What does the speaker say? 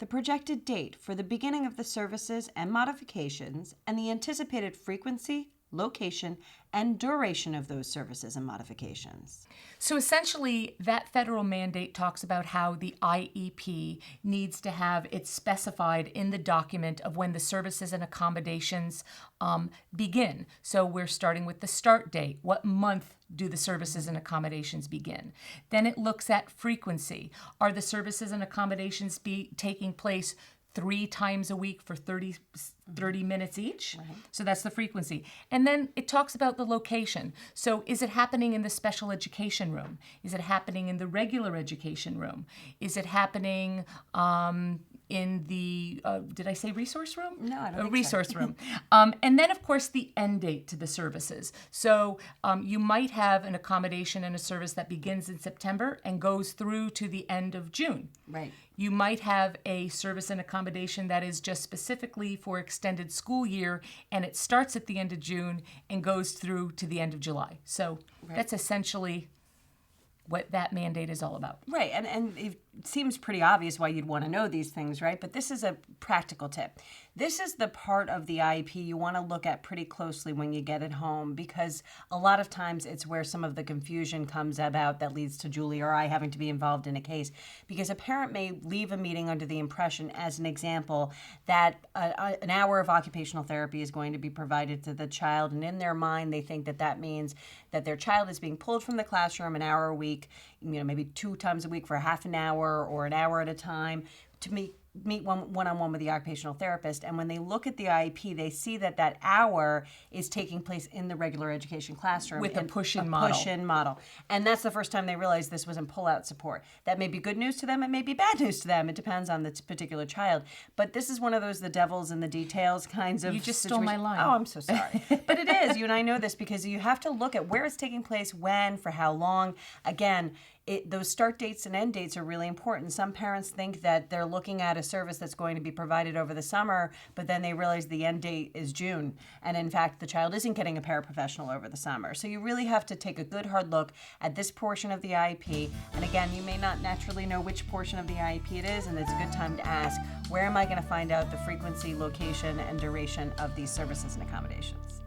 projected date for the beginning of the services and modifications, and the anticipated frequency, location, and duration of those services and modifications. So essentially, that federal mandate talks about how the IEP needs to have it specified in the document of when the services and accommodations begin. So we're starting with the start date. What month do the services and accommodations begin? Then it looks at frequency. Are the services and accommodations taking place 3 times a week for 30 minutes each? Right. So that's the frequency. And then it talks about the location. So is it happening in the special education room? Is it happening in the regular education room? Is it happening in the, did I say resource room? No, I don't think resource so. room. And then, of course, the end date to the services. So you might have an accommodation and a service that begins in September and goes through to the end of June. Right. You might have a service and accommodation that is just specifically for extended school year, and it starts at the end of June and goes through to the end of July. So that's essentially what that mandate is all about. Right, and it seems pretty obvious why you'd want to know these things, right? But this is a practical tip. This is the part of the IEP you want to look at pretty closely when you get it home, because a lot of times it's where some of the confusion comes about that leads to Julie or I having to be involved in a case. Because a parent may leave a meeting under the impression, as an example, that an hour of occupational therapy is going to be provided to the child, and in their mind they think that that means that their child is being pulled from the classroom an hour a week, maybe 2 times a week for half an hour or an hour at a time to meet one-on-one with the occupational therapist. And when they look at the IEP, they see that that hour is taking place in the regular education classroom. With a push-in model. And that's the first time they realize this wasn't pull-out support. That may be good news to them, it may be bad news to them. It depends on the particular child. But this is one of those the devil's in the details kinds of You just stole my line. Oh, I'm so sorry. But it is. You and I know this because you have to look at where it's taking place, when, for how long. Again, those start dates and end dates are really important. Some parents think that they're looking at a service that's going to be provided over the summer, but then they realize the end date is June. And in fact, the child isn't getting a paraprofessional over the summer. So you really have to take a good hard look at this portion of the IEP. And again, you may not naturally know which portion of the IEP it is, and it's a good time to ask, where am I going to find out the frequency, location, and duration of these services and accommodations?